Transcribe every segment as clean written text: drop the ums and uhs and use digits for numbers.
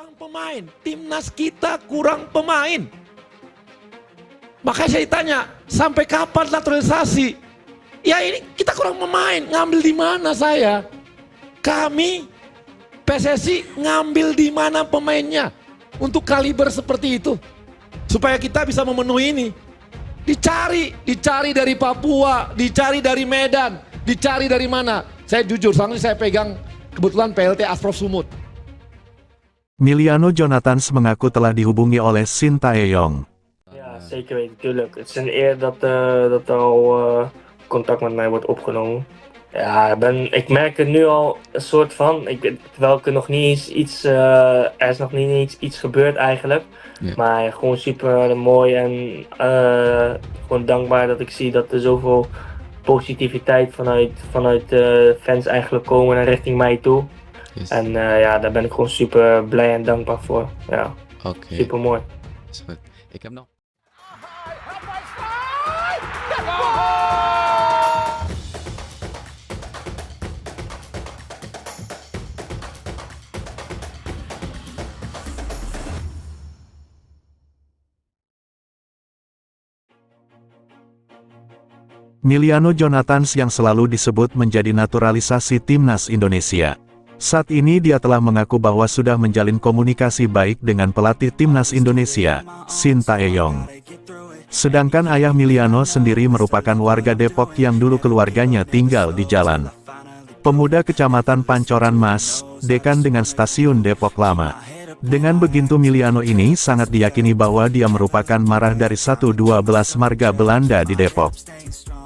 kurang pemain, timnas kita kurang pemain. Makanya saya tanya, sampai kapan naturalisasi? Ya ini kita kurang pemain, ngambil di mana saya? Kami PSSI ngambil di mana pemainnya untuk kaliber seperti itu, supaya kita bisa memenuhi ini. Dicari dari Papua, dicari dari Medan, dicari dari mana? Saya jujur, soalnya saya pegang kebetulan PLT Asprof Sumut. Miliano Jonathans mengaku telah dihubungi oleh Shin Tae-yong. Ja, zeker weten, tuurlijk. Het is een eer dat er al contact met mij wordt opgenomen. Ja, ik merk het nu al een soort van, terwijl ik er nog niet eens iets, er is nog niet eens iets gebeurd eigenlijk. Ja. Maar gewoon super mooi en gewoon dankbaar dat ik zie dat er zoveel positiviteit vanuit fans eigenlijk komen naar richting mij toe. Yes. En ja, daar ben ik gewoon super blij en dankbaar voor. Ja, Oké, super mooi. is goed. Ik heb nog... Miliano Jonathans yang selalu disebut menjadi naturalisasi timnas Indonesia. Saat ini dia telah mengaku bahwa sudah menjalin komunikasi baik dengan pelatih timnas Indonesia, Shin Tae-yong. Sedangkan ayah Miliano sendiri merupakan warga Depok yang dulu keluarganya tinggal di jalan Pemuda Kecamatan Pancoran Mas, dekan dengan stasiun Depok Lama. Dengan begitu Miliano ini sangat diyakini bahwa dia merupakan marah dari 112 marga Belanda di Depok.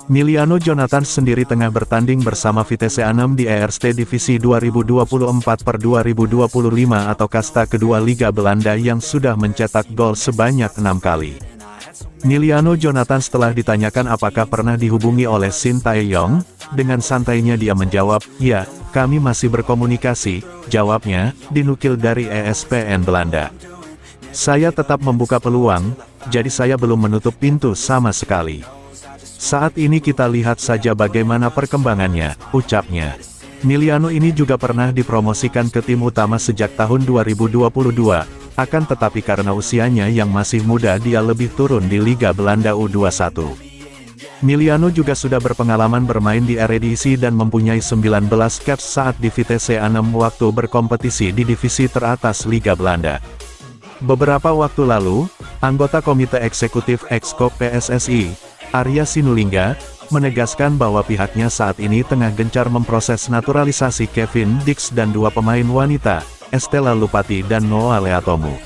Miliano Jonathans sendiri tengah bertanding bersama Vitesse Arnhem di Eerste Divisi 2024/2025 atau kasta kedua Liga Belanda yang sudah mencetak gol sebanyak 6 kali. Miliano Jonathans telah ditanyakan apakah pernah dihubungi oleh Shin Tae-yong, dengan santainya dia menjawab, "Ya, kami masih berkomunikasi," jawabnya, dinukil dari ESPN Belanda. "Saya tetap membuka peluang, jadi saya belum menutup pintu sama sekali. Saat ini kita lihat saja bagaimana perkembangannya," ucapnya. Miliano ini juga pernah dipromosikan ke tim utama sejak tahun 2022, akan tetapi karena usianya yang masih muda dia lebih turun di Liga Belanda U21. Miliano juga sudah berpengalaman bermain di Eredivisie dan mempunyai 19 caps saat di Vitesse Arnhem waktu berkompetisi di divisi teratas Liga Belanda. Beberapa waktu lalu, anggota Komite Eksekutif Exco PSSI, Arya Sinulinga, menegaskan bahwa pihaknya saat ini tengah gencar memproses naturalisasi Kevin Dix dan dua pemain wanita, Estella Lupati dan Noa Leatomu.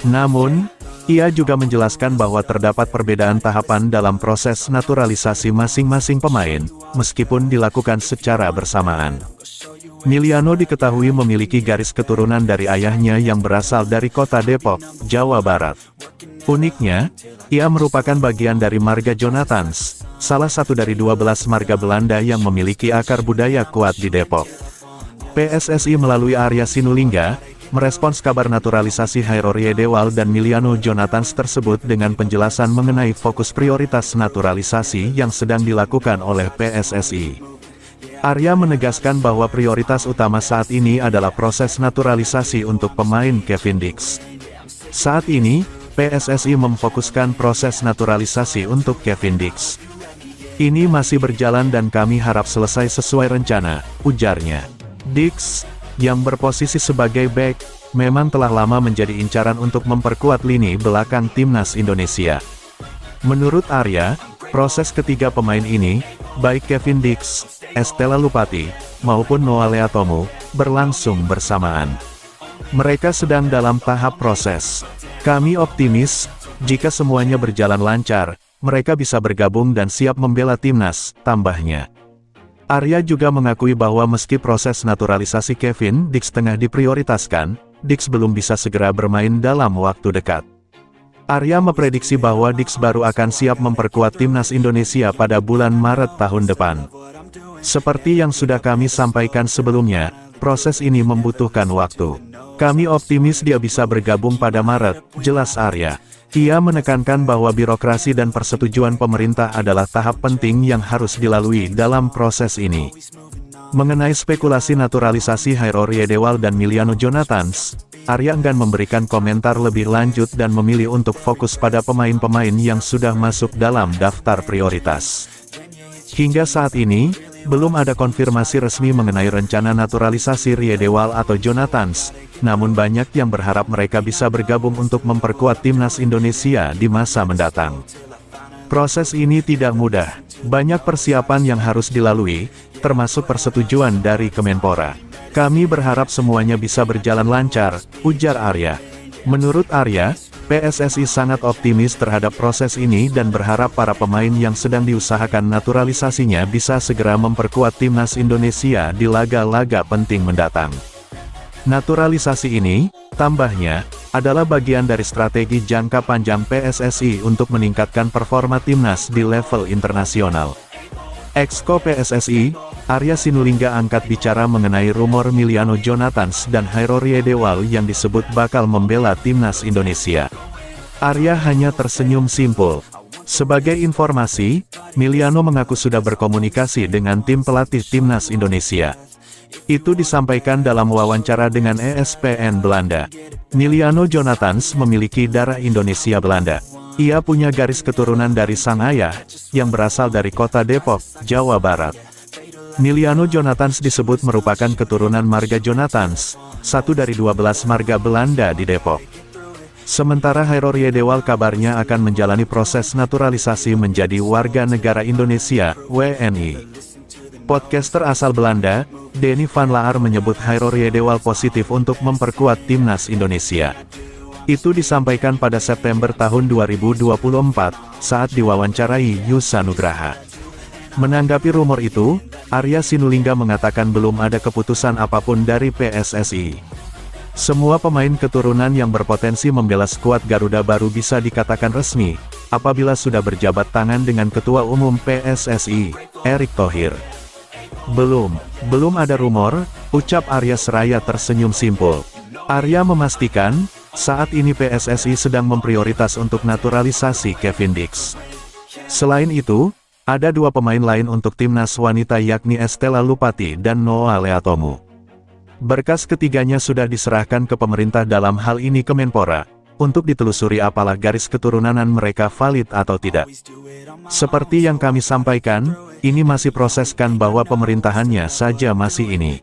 Namun, ia juga menjelaskan bahwa terdapat perbedaan tahapan dalam proses naturalisasi masing-masing pemain, meskipun dilakukan secara bersamaan. Miliano diketahui memiliki garis keturunan dari ayahnya yang berasal dari kota Depok, Jawa Barat. Uniknya, ia merupakan bagian dari marga Jonathans, salah satu dari 12 marga Belanda yang memiliki akar budaya kuat di Depok. PSSI melalui Arya Sinulinga, merespons kabar naturalisasi Hairorye Dewal dan Miliano Jonathans tersebut dengan penjelasan mengenai fokus prioritas naturalisasi yang sedang dilakukan oleh PSSI. Arya menegaskan bahwa prioritas utama saat ini adalah proses naturalisasi untuk pemain Kevin Dix. Saat ini, PSSI memfokuskan proses naturalisasi untuk Kevin Dix. "Ini masih berjalan dan kami harap selesai sesuai rencana," ujarnya. Dix, yang berposisi sebagai bek, memang telah lama menjadi incaran untuk memperkuat lini belakang timnas Indonesia. Menurut Arya, proses ketiga pemain ini, baik Kevin Dix, Estella Lupati, maupun Noa Leatomu, berlangsung bersamaan. Mereka sedang dalam tahap proses. "Kami optimis, jika semuanya berjalan lancar, mereka bisa bergabung dan siap membela timnas," tambahnya. Arya juga mengakui bahwa meski proses naturalisasi Kevin Dix tengah diprioritaskan, Dix belum bisa segera bermain dalam waktu dekat. Arya memprediksi bahwa Dix baru akan siap memperkuat timnas Indonesia pada bulan Maret tahun depan. "Seperti yang sudah kami sampaikan sebelumnya, proses ini membutuhkan waktu. Kami optimis dia bisa bergabung pada Maret," jelas Arya. Ia menekankan bahwa birokrasi dan persetujuan pemerintah adalah tahap penting yang harus dilalui dalam proses ini. Mengenai spekulasi naturalisasi Hairo Riedewald dan Miliano Jonathans, Arya enggan memberikan komentar lebih lanjut dan memilih untuk fokus pada pemain-pemain yang sudah masuk dalam daftar prioritas. Hingga saat ini, belum ada konfirmasi resmi mengenai rencana naturalisasi Riedewald atau Jonathans, namun banyak yang berharap mereka bisa bergabung untuk memperkuat timnas Indonesia di masa mendatang. Proses ini tidak mudah, banyak persiapan yang harus dilalui, termasuk persetujuan dari Kemenpora. Kami berharap semuanya bisa berjalan lancar, ujar Arya. Menurut Arya, PSSI sangat optimis terhadap proses ini dan berharap para pemain yang sedang diusahakan naturalisasinya bisa segera memperkuat timnas Indonesia di laga-laga penting mendatang. Naturalisasi ini, tambahnya, adalah bagian dari strategi jangka panjang PSSI untuk meningkatkan performa timnas di level internasional. Exco PSSI, Arya Sinulinga angkat bicara mengenai rumor Miliano Jonathans dan Hairo Riedewald yang disebut bakal membela timnas Indonesia. Arya hanya tersenyum simpul. Sebagai informasi, Miliano mengaku sudah berkomunikasi dengan tim pelatih timnas Indonesia. Itu disampaikan dalam wawancara dengan ESPN Belanda. Miliano Jonathans memiliki darah Indonesia Belanda. Ia punya garis keturunan dari sang ayah, yang berasal dari kota Depok, Jawa Barat. Miliano Jonathans disebut merupakan keturunan marga Jonathans, satu dari 12 marga Belanda di Depok. Sementara Hairo Riedewald kabarnya akan menjalani proses naturalisasi menjadi warga negara Indonesia, WNI. Podcaster asal Belanda, Denny van Laar menyebut Hairo Riedewald positif untuk memperkuat timnas Indonesia. Itu disampaikan pada September tahun 2024, saat diwawancarai Yusa Nugraha. Menanggapi rumor itu, Arya Sinulinga mengatakan belum ada keputusan apapun dari PSSI. Semua pemain keturunan yang berpotensi membela skuad Garuda baru bisa dikatakan resmi, apabila sudah berjabat tangan dengan Ketua Umum PSSI, Erick Thohir. Belum ada rumor, ucap Arya seraya tersenyum simpul. Arya memastikan, saat ini PSSI sedang memprioritas untuk naturalisasi Kevin Dix. Selain itu, ada dua pemain lain untuk timnas wanita yakni Estella Lupati dan Noah Leatomu. Berkas ketiganya sudah diserahkan ke pemerintah dalam hal ini Kemenpora, untuk ditelusuri apalah garis keturunan mereka valid atau tidak. Seperti yang kami sampaikan, ini masih proseskan bahwa pemerintahannya saja masih ini.